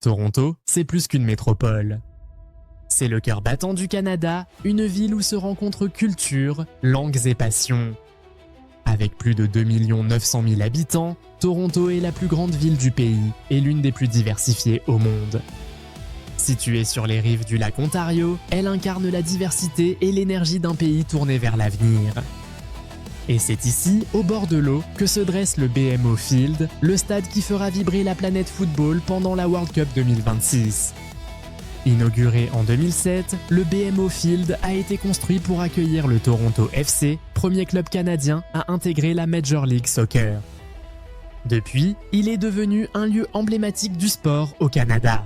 Toronto, c'est plus qu'une métropole. C'est le cœur battant du Canada, une ville où se rencontrent culture, langues et passions. Avec plus de 2 900 000 habitants, Toronto est la plus grande ville du pays et l'une des plus diversifiées au monde. Située sur les rives du lac Ontario, elle incarne la diversité et l'énergie d'un pays tourné vers l'avenir. Et c'est ici, au bord de l'eau, que se dresse le BMO Field, le stade qui fera vibrer la planète football pendant la World Cup 2026. Inauguré en 2007, le BMO Field a été construit pour accueillir le Toronto FC, premier club canadien à intégrer la Major League Soccer. Depuis, il est devenu un lieu emblématique du sport au Canada.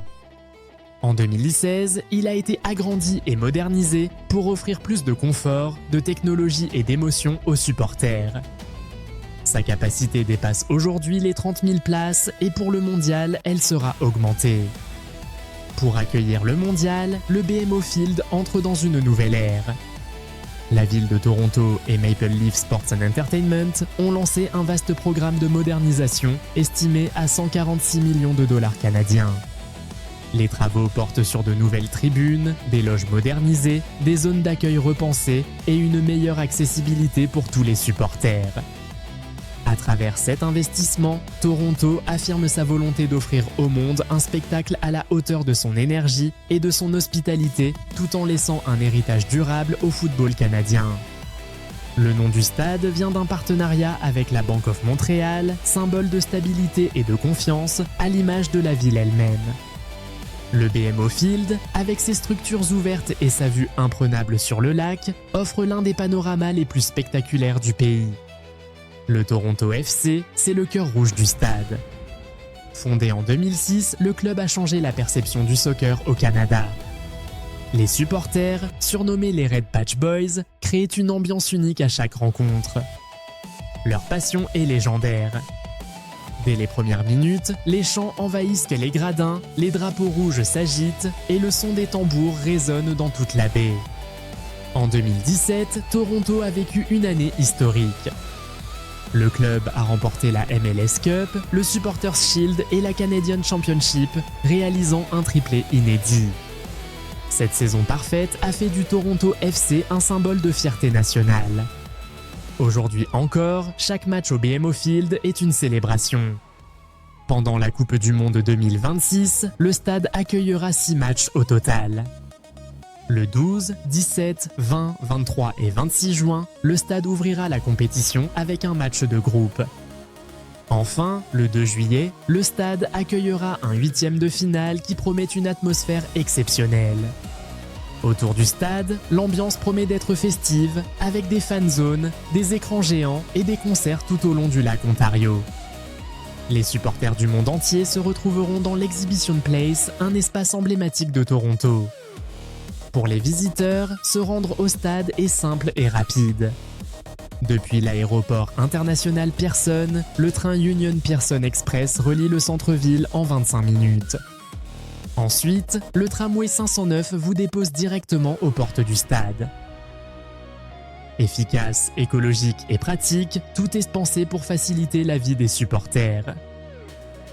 En 2016, il a été agrandi et modernisé pour offrir plus de confort, de technologie et d'émotion aux supporters. Sa capacité dépasse aujourd'hui les 30 000 places et pour le mondial, elle sera augmentée. Pour accueillir le mondial, le BMO Field entre dans une nouvelle ère. La ville de Toronto et Maple Leaf Sports and Entertainment ont lancé un vaste programme de modernisation estimé à 146 millions de dollars canadiens. Les travaux portent sur de nouvelles tribunes, des loges modernisées, des zones d'accueil repensées et une meilleure accessibilité pour tous les supporters. À travers cet investissement, Toronto affirme sa volonté d'offrir au monde un spectacle à la hauteur de son énergie et de son hospitalité, tout en laissant un héritage durable au football canadien. Le nom du stade vient d'un partenariat avec la Bank of Montreal, symbole de stabilité et de confiance, à l'image de la ville elle-même. Le BMO Field, avec ses structures ouvertes et sa vue imprenable sur le lac, offre l'un des panoramas les plus spectaculaires du pays. Le Toronto FC, c'est le cœur rouge du stade. Fondé en 2006, le club a changé la perception du soccer au Canada. Les supporters, surnommés les Red Patch Boys, créent une ambiance unique à chaque rencontre. Leur passion est légendaire. Dès les premières minutes, les chants envahissent les gradins, les drapeaux rouges s'agitent et le son des tambours résonne dans toute la baie. En 2017, Toronto a vécu une année historique. Le club a remporté la MLS Cup, le Supporters Shield et la Canadian Championship, réalisant un triplé inédit. Cette saison parfaite a fait du Toronto FC un symbole de fierté nationale. Aujourd'hui encore, chaque match au BMO Field est une célébration. Pendant la Coupe du Monde 2026, le stade accueillera 6 matchs au total. Le 12, 17, 20, 23 et 26 juin, le stade ouvrira la compétition avec un match de groupe. Enfin, le 2 juillet, le stade accueillera un 8e de finale qui promet une atmosphère exceptionnelle. Autour du stade, l'ambiance promet d'être festive, avec des fan zones, des écrans géants et des concerts tout au long du lac Ontario. Les supporters du monde entier se retrouveront dans l'Exhibition Place, un espace emblématique de Toronto. Pour les visiteurs, se rendre au stade est simple et rapide. Depuis l'aéroport international Pearson, le train Union Pearson Express relie le centre-ville en 25 minutes. Ensuite, le tramway 509 vous dépose directement aux portes du stade. Efficace, écologique et pratique, tout est pensé pour faciliter la vie des supporters.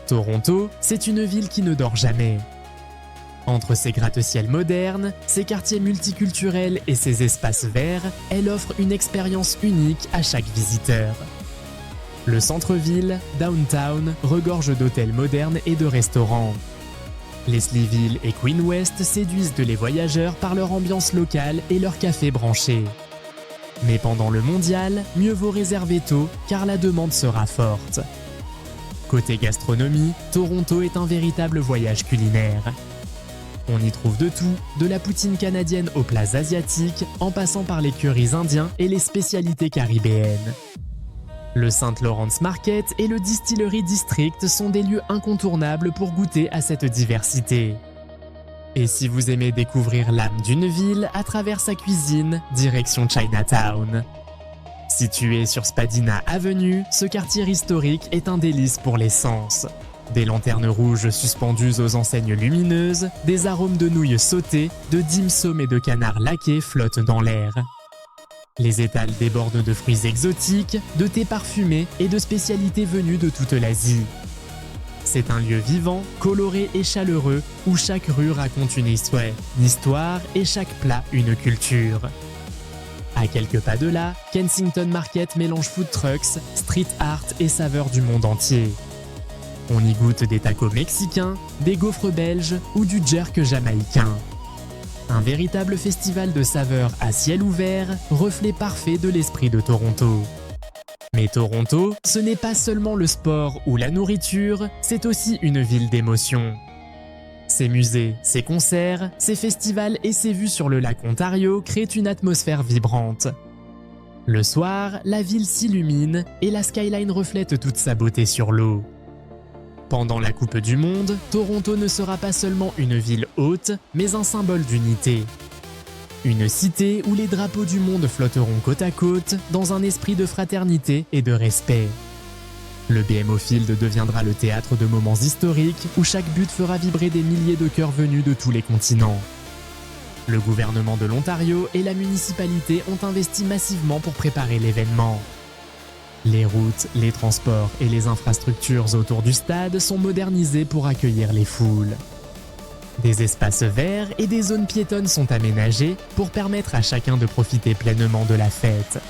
Toronto, c'est une ville qui ne dort jamais. Entre ses gratte-ciels modernes, ses quartiers multiculturels et ses espaces verts, elle offre une expérience unique à chaque visiteur. Le centre-ville, downtown, regorge d'hôtels modernes et de restaurants. Leslieville et Queen West séduisent les voyageurs par leur ambiance locale et leurs cafés branchés. Mais pendant le mondial, mieux vaut réserver tôt car la demande sera forte. Côté gastronomie, Toronto est un véritable voyage culinaire. On y trouve de tout, de la poutine canadienne aux plats asiatiques, en passant par les currys indiens et les spécialités caribéennes. Le St. Lawrence Market et le Distillery District sont des lieux incontournables pour goûter à cette diversité. Et si vous aimez découvrir l'âme d'une ville à travers sa cuisine, direction Chinatown. Situé sur Spadina Avenue, ce quartier historique est un délice pour les sens. Des lanternes rouges suspendues aux enseignes lumineuses, des arômes de nouilles sautées, de dim sum et de canards laqués flottent dans l'air. Les étals débordent de fruits exotiques, de thés parfumés et de spécialités venues de toute l'Asie. C'est un lieu vivant, coloré et chaleureux où chaque rue raconte une histoire et chaque plat une culture. À quelques pas de là, Kensington Market mélange food trucks, street art et saveurs du monde entier. On y goûte des tacos mexicains, des gaufres belges ou du jerk jamaïcain. Un véritable festival de saveurs à ciel ouvert, reflet parfait de l'esprit de Toronto. Mais Toronto, ce n'est pas seulement le sport ou la nourriture, c'est aussi une ville d'émotions. Ses musées, ses concerts, ses festivals et ses vues sur le lac Ontario créent une atmosphère vibrante. Le soir, la ville s'illumine et la skyline reflète toute sa beauté sur l'eau. Pendant la Coupe du Monde, Toronto ne sera pas seulement une ville haute, mais un symbole d'unité. Une cité où les drapeaux du monde flotteront côte à côte dans un esprit de fraternité et de respect. Le BMO Field deviendra le théâtre de moments historiques où chaque but fera vibrer des milliers de cœurs venus de tous les continents. Le gouvernement de l'Ontario et la municipalité ont investi massivement pour préparer l'événement. Les routes, les transports et les infrastructures autour du stade sont modernisées pour accueillir les foules. Des espaces verts et des zones piétonnes sont aménagés pour permettre à chacun de profiter pleinement de la fête.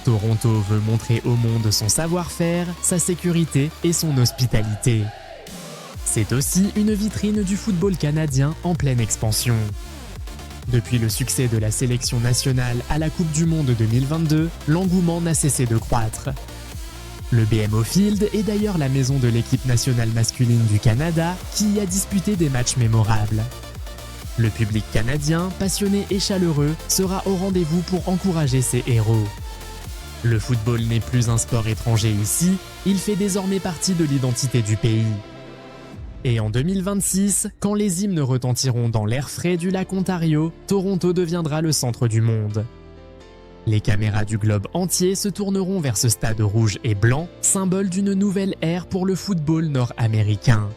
Toronto veut montrer au monde son savoir-faire, sa sécurité et son hospitalité. C'est aussi une vitrine du football canadien en pleine expansion. Depuis le succès de la sélection nationale à la Coupe du Monde 2022, l'engouement n'a cessé de croître. Le BMO Field est d'ailleurs la maison de l'équipe nationale masculine du Canada qui y a disputé des matchs mémorables. Le public canadien, passionné et chaleureux, sera au rendez-vous pour encourager ses héros. Le football n'est plus un sport étranger ici, il fait désormais partie de l'identité du pays. Et en 2026, quand les hymnes retentiront dans l'air frais du lac Ontario, Toronto deviendra le centre du monde. Les caméras du globe entier se tourneront vers ce stade rouge et blanc, symbole d'une nouvelle ère pour le football nord-américain.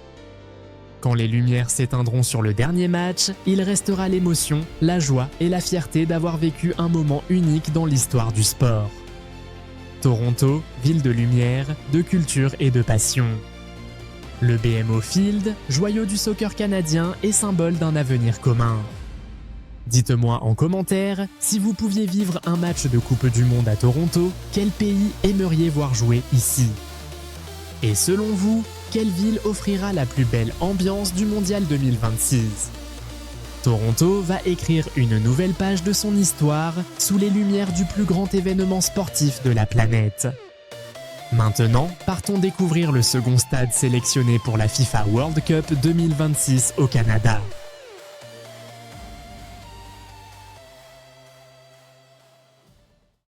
Quand les lumières s'éteindront sur le dernier match, il restera l'émotion, la joie et la fierté d'avoir vécu un moment unique dans l'histoire du sport. Toronto, ville de lumière, de culture et de passion. Le BMO Field, joyau du soccer canadien et symbole d'un avenir commun. Dites-moi en commentaire, si vous pouviez vivre un match de Coupe du Monde à Toronto, quel pays aimeriez voir jouer ici? Et selon vous, quelle ville offrira la plus belle ambiance du Mondial 2026? Toronto va écrire une nouvelle page de son histoire sous les lumières du plus grand événement sportif de la planète. Maintenant, partons découvrir le second stade sélectionné pour la FIFA World Cup 2026 au Canada.